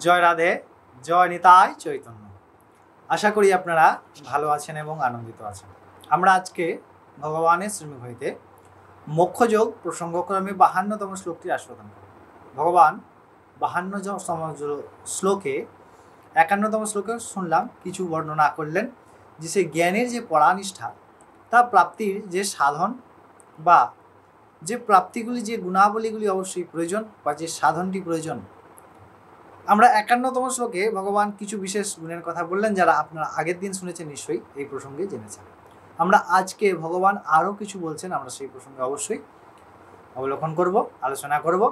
জয় রাধে, জয় নিতাই চৈতন্য। আশা করি আপনারা ভালো আছেন এবং আনন্দিত আছেন। আমরা আজকে ভগবানের শ্রীমুখ হইতে মোক্ষযোগ প্রসঙ্গক্রমে 52তম শ্লোকটি আস্বাদন করব। ভগবান 52তম শ্লোকে 51তম শ্লোকে শুনলাম কিছু বর্ণনা করলেন যে সে জ্ঞানের যে পরানিষ্ঠা তা প্রাপ্তির যে সাধন বা যে প্রাপ্তিগুলি যে গুণাবলীগুলি অবশ্যই প্রয়োজন বা যে সাধনটি প্রয়োজন। আমরা 51তম শ্লোকে ভগবান কিছু বিশেষ গুণের কথা বললেন, যারা আপনারা আগের দিন শুনেছেন নিশ্চয়ই এই প্রসঙ্গে জেনেছেন। আমরা আজকে ভগবান আরও কিছু বলছেন, আমরা সেই প্রসঙ্গে অবশ্যই অবলোকন করব, আলোচনা করব।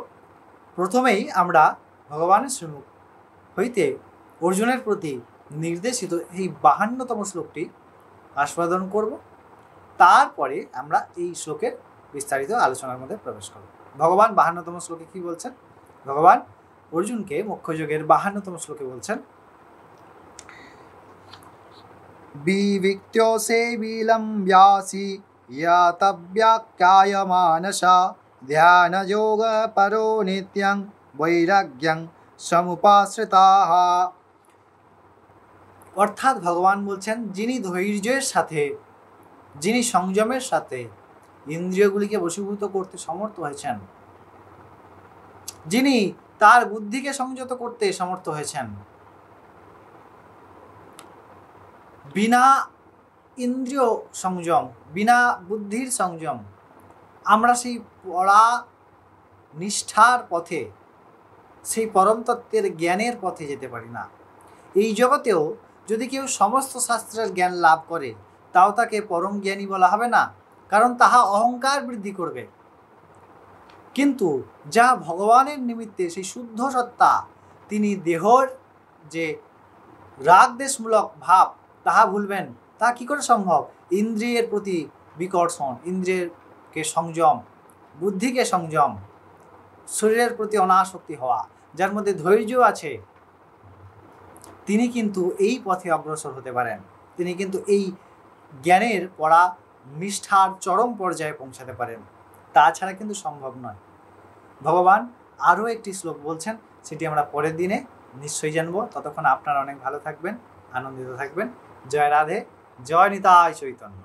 প্রথমেই আমরা ভগবানের শ্রীমুখ হইতে অর্জুনের প্রতি নির্দেশিত এই 52তম শ্লোকটি আস্বাদন করব। তারপরে আমরা এই শ্লোকের বিস্তারিত আলোচনার মধ্যে প্রবেশ করব। ভগবান 52তম শ্লোকে কি বলছেন? ভগবান অর্জুনকে মোক্ষযোগের 52তম শ্লোকে বলছেন, বিবিক্ত্যসে বিলম্ব্যাসি ইয়াতব্যাখ্যায়মানসা ধ্যানযোগ পরো নিত্যং বৈরাগ্যং সমুপাশ্রিতাঃ। অর্থাৎ ভগবান বলছেন, যিনি ধৈর্যের সাথে, যিনি সংযমের সাথে ইন্দ্রিয়গুলিকে বশীভূত করতে সমর্থ হয়েছেন, যিনি তার বুদ্ধিকে সংযত করতে সমর্থ হয়েছেন, বিনা ইন্দ্রিয় সংযম, বিনা বুদ্ধির সংযম আমরা সেই পড়া নিষ্ঠার পথে, সেই পরম তত্ত্বের জ্ঞানের পথে যেতে পারি না। এই জগতেও যদি কেউ সমস্ত শাস্ত্রের জ্ঞান লাভ করে, তাও তাকে পরম জ্ঞানী বলা হবে না, কারণ তাহা অহংকার বৃদ্ধি করবে। কিন্তু যা ভগবানের নিমিত্তে সেই শুদ্ধ সত্তা, তিনি দেহর যে রাগদ্বেষমূলক ভাব তাহা ভুলবেন, তা কি করে সম্ভব? ইন্দ্রিয়ের প্রতি বিকর্ষণ, ইন্দ্রিয়কে সংযম, বুদ্ধিকে সংযম, শরীরের প্রতি অনাসক্তি হওয়া, যার মধ্যে ধৈর্য আছে, তিনি কিন্তু এই পথে অগ্রসর হতে পারেন। তিনি কিন্তু এই জ্ঞানের পড়া নিষ্ঠার চরম পর্যায়ে পৌঁছাতে পারেন। তাছাড়া কিন্তু সম্ভব নয়। ভগবান আরও একটি শ্লোক বলছেন, সেটি আমরা পরের দিনে নিশ্চয়ই জানব। ততক্ষণ আপনারা অনেক ভালো থাকবেন, আনন্দিত থাকবেন। জয় রাধে, জয় নিতাই চৈতন্য।